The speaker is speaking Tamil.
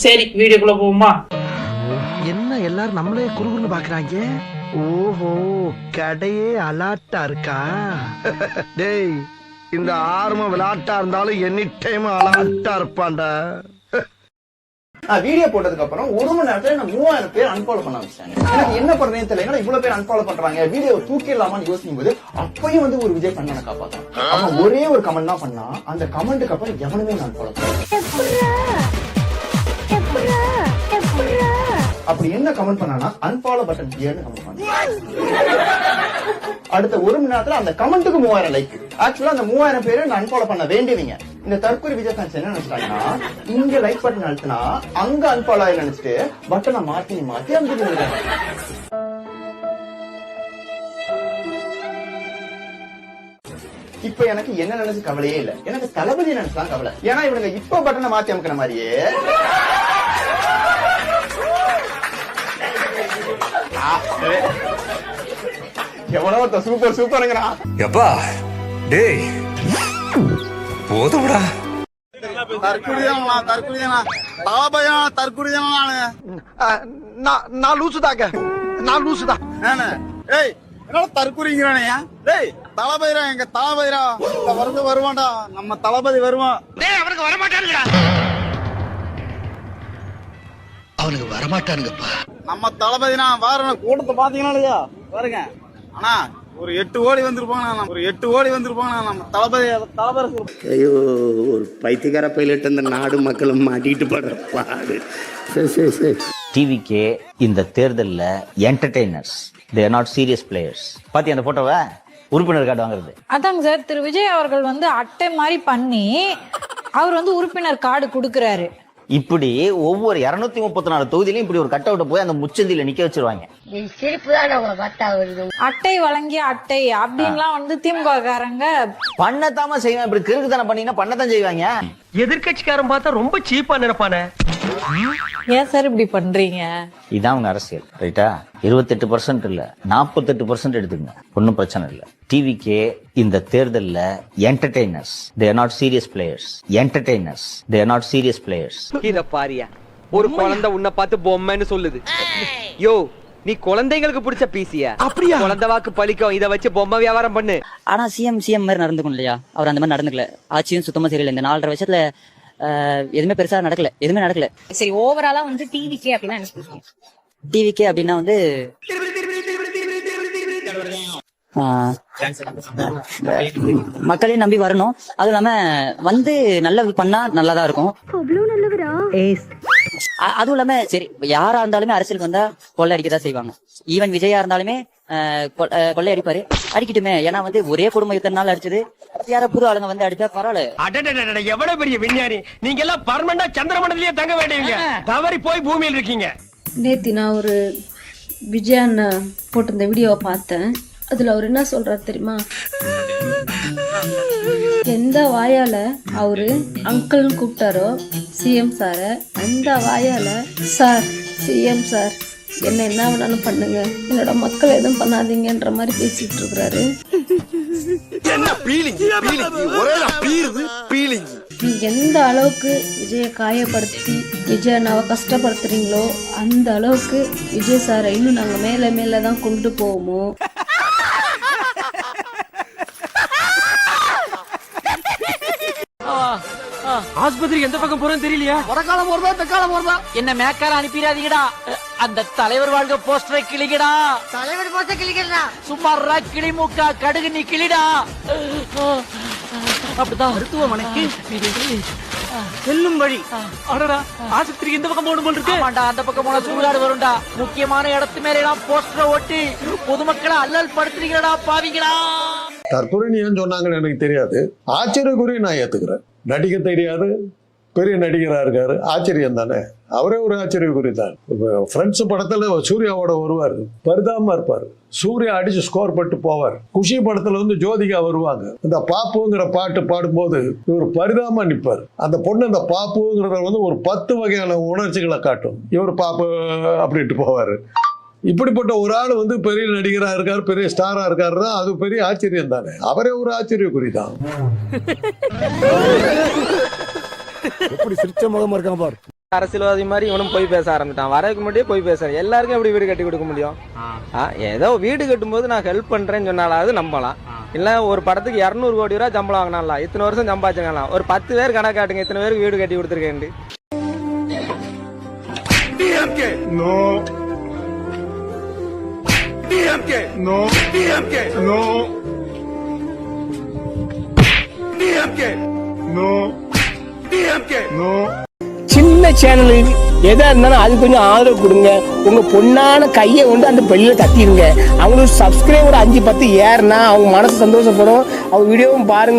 சரி வீடியோக்குள்ள போவோமா? என்ன எல்லாரும் நம்மளே குறுகுறுன்னு பாக்குறாங்க? ஓஹோ, கடையே அலாட்டா இருக்கா? டேய், இந்த ஆர்ம விளையாட்டா இருந்தாலும் எனி டைம் அலாட்டா இருப்பான்டா. வீடியோ போட்டதுக்கு அப்புறம் 1 மணி நேரத்துல நான் 3000 பேர் அன்ஃபாலோ பண்ண ஆரம்பிச்சாங்க. எனக்கு என்ன பண்றேன்னு தெரியல. ஏன்னா இவ்வளவு பேர் அன்ஃபாலோ பண்றாங்க, வீடியோ தூக்கிடலாமான்னு யோசிக்கும் போது அப்பயும் வந்து ஒரு விஜய் பண்ண காப்பாத்தான். அவன் ஒரே ஒரு கமெண்ட் தான் பண்ணா. அந்த கமெண்ட்டுக்கு அப்புறம் எவனுமே நான் அன்ஃபாலோ பண்ணேன். அப்படி என்ன கமெண்ட் பண்ணானா, அன்ஃபாலோ பட்டன் ஹியர்னு கமெண்ட் பண்ணான். அடுத்த 1 மணி நேரத்துல அந்த கமெண்ட்டுக்கு 3000 லைக். ஆக்சுவலா அந்த 3000 பேரு நான் அன்ஃபாலோ பண்ண வேண்டியவங்க. இந்த தற்கொலை விஜய் ஃபேன்ஸ் என்ன நினைச்சாங்கன்னா, இங்க லைக் பட்டன் அழுத்தினா அங்க அன்ஃபாலோ ஆகி நினைச்சிட்டு பட்டனை மாத்தி அனுப்பிடுறாங்க. இப்ப எனக்கு என்ன நினைச்சு கவலையே இல்ல, எனக்கு தளபதி நினைச்சுதான் கவலை. ஏன்னா இவனுங்க இப்ப பட்டனை மாத்தி அமுக்கிற மாதிரியே எவ்வளவு சூப்பர் சூப்பருங்கடா. எப்பா டேய் போதும்டா. நான் லூசுதாங்க, நான் லூசுதான். தற்கொலைங்கிறானயா? டேய் தளபதிரா, எங்க தளபதிரா வருவான்டா, நம்ம தளபதி வருவான். அவனுக்கு வரமாட்டானுங்கடா, அவனுக்கு வரமாட்டானுங்கப்பா. நம்ம தளபதினா வார கூட்டத்தை பாத்தீங்கன்னா இல்லையா பாருங்க. ஆனா ஒரு 8 கோடி வந்திருப்பாங்க, நம்ம தளபதி. ஐயோ, ஒரு பைத்தியக்கார பைலட் அந்த நாடு மக்களும் மாட்டிட்டு படுற பாடு. சரி. டிவிக்கே இந்த தேர்தல்ல entertainers, they are not serious players. பாத்தி அந்த போட்டோவை உறுப்பினர் கார்டு வாங்குறது. அதாங்க சார், திரு விஜய் அவர்கள் வந்து அட்டை மாதிரி பண்ணி அவர் வந்து உறுப்பினர் கார்டு கொடுக்கறாரு. இப்படி ஒவ்வொரு 234 தொகுதியிலும் இப்படி ஒரு கட் அவுட்ட போய் அந்த முச்சந்தில நிக்க வச்சிருவாங்க. அட்டை வழங்கிய அட்டை அப்படின்லாம் வந்து திமுக காரங்க பண்ணத்தாம செய்வாங்க. இப்படி கிறுக்கு தானே பண்ணீங்கன்னா பண்ணத்தான் செய்வாங்க. எதிர்கட்சிக்காரன் பார்த்தா ரொம்ப சீப்பா நினைப்பானே. ஏன் சார் இப்படி பண்றீங்க? இதான் உங்க அரசியல், ரைட்டா? 28% இல்ல 48% எடுத்துங்க, ஒன்னும் பிரச்சனை இல்ல. டிவிக்கே இந்த தேர்தல்ல entertainers, they are not serious players. Entertainers, they are not serious players. இத பாரியா, ஒரு குழந்தை உன்னை பார்த்து பொம்மைன்னு சொல்லுது. யோ, நீ குழந்தைங்களுக்கு பிடிச்ச பீசியா? அப்படியா? குழந்தை வாக்கு பழிக்கும், இத வச்சு பொம்மை வியாபாரம் பண்ணு. ஆனா சிஎம் மாதிரி நடந்துக்கணும் இல்லையா? அவர் அந்த மாதிரி நடந்துக்கல. ஆட்சியும் சுத்தமா சரியில்லை. இந்த 4.5 வருஷத்துல எதுவுமே பெருசா நடக்கல. சரி, ஓவராலா வந்து டிவிக்கே அப்படின்னா வந்து மக்களையும் நம்பி வரணும். அதுவும் இல்லாம வந்து நல்ல பண்ணா நல்லாதான் இருக்கும். அதுவும் இல்லாம சரி, யாரா இருந்தாலுமே அரசியலுக்கு வந்தா கொள்ளை அடிக்கதான் செய்வாங்க. ஈவன் விஜயா இருந்தாலுமே கொள்ளை அடிப்பாரு, அடிக்கட்டுமே. ஏன்னா வந்து ஒரே குடும்பம் இத்தனை நாள் அடிச்சது, யார புது ஆளுங்க வந்து அடிச்சா பரவாயில்ல. எவ்வளவு பெரிய விஞ்ஞானி நீங்க எல்லாம்! பர்மனண்டா சந்திரமண்டலத்திலேயே தங்க வேண்டியவங்க, தவறி போய் பூமியில் இருக்கீங்க. நேத்தி நான் ஒரு விஜய் அண்ணா போட்டு இந்த வீடியோவை பார்த்தேன். அதுல அவர் என்ன சொல்றாரு தெரியுமா? எந்த வாயால அவரு அங்கிள்னு கூப்பிட்டாரோ சிஎம் சார, அந்த வாயால சார் சிஎம் சார் என்ன வேணாலும் பண்ணுங்க, என்னோட மக்கள் எதுவும் பண்ணாதீங்கன்ற மாதிரி பேசிட்டு இருக்கிறாரு. நீங்க எந்த அளவுக்கு விஜய காயப்படுத்தி விஜய் அண்ணாவை கஷ்டப்படுத்துறீங்களோ அந்த அளவுக்கு விஜய் சாரை இன்னும் நாங்க மேலதான் கொண்டு போவோமோ. ஆஸ்பத்திரி எந்த பக்கம் போறேன்னு தெரியலையா? வடக்காலம் போறதா தெற்காலம் போறதா? என்ன மேக்கால அனுப்பிடாதீங்கடா. அந்த தலைவர் வாழ்க போஸ்டரை கிளிக்கடா. தலைவர் போஸ்டரை கிளிக்கடா. சும்மாறா கிளிமுக்கா கடுகு நீ கிளிடா. அப்படிதான் மருத்துவமனைக்கு செல்லும் வழி. அடடா, ஆஸ்பத்திரிக்கு இந்த பக்கம் போகணும் போல இருக்கு. ஆமாண்டா, அந்த பக்கம் போனா சூடாடு வரும்டா. முக்கியமான இடத்து மேல எல்லாம் போஸ்டரை ஒட்டி பொதுமக்களை அல்லல் படுத்துறீங்களா பாவீங்களா? தற்கொலை ஏன் சொன்னாங்கன்னு எனக்கு தெரியாது. ஆச்சரியக்குரிய நான் ஏத்துக்கிறேன். நடிக்க தெரியாது, பெரிய நடிகரா இருக்காரு, ஆச்சரியம் தானே. அவரே ஒரு ஆச்சரியக்குறி தான். ஃப்ரெண்ட்ஸ் படத்துல சூர்யாவோட வருவார், பரிதாபமா இருப்பாரு. சூர்யா அடிச்சு ஸ்கோர் பட்டு போவார். குஷி படத்துல வந்து ஜோதிகா வருவாங்க. இந்த பாப்புங்கிற பாட்டு பாடும்போது இவர் பரிதாபமா நிற்பார். அந்த பொண்ணு அந்த பாப்புங்கிறத வந்து ஒரு 10 வகையான உணர்ச்சிகளை காட்டும். இவர் பாப்பு அப்படின்ட்டு போவாரு. இப்படிப்பட்ட ஒரு ஆள் வந்து பெரிய நடிகரா இருக்காரு, பெரிய ஸ்டாரா இருக்காருன்னா அது பெரிய ஆச்சரியம் தானே. அவரே ஒரு ஆச்சரியக்குறி தான். எப்படி சிரிச்ச முகமா இருக்கான் பாரு. அரசியல்வாதி மாதிரி இவனும் போய் பேச ஆரம்பிட்டான். வரதுக்கு முன்னாடியே போய் பேசுறேன். எல்லாருக்கும் எப்படி வீடு கட்டி கொடுக்க முடியும்? ஏதோ வீடு கட்டும்போது நான் ஹெல்ப் பண்றேன்னு சொன்னாலாவது நம்பலாம். இல்ல ஒரு படத்துக்கு 200 கோடி ரூபாய் சம்பளம் வாங்கினாலாம், இத்தனை வருஷம் சம்பாதிச்சாங்களாம். ஒரு 10 பேர் கணக்காட்டுங்க, இத்தனை பேருக்கு வீடு கட்டி கொடுத்துருக்கேன். சின்ன சேனலுக்கு எதா இருந்தாலும் அது கொஞ்சம் ஆதரவு கொடுங்க. உங்க பொண்ணான கையை கொண்டு அந்த பெல்ல தட்டிடுங்க. அவங்களுக்கு சப்ஸ்கிரைபர் 5-10 ஏறுனா அவங்க மனசு சந்தோஷப்படும். அவங்க வீடியோவும் பாருங்க.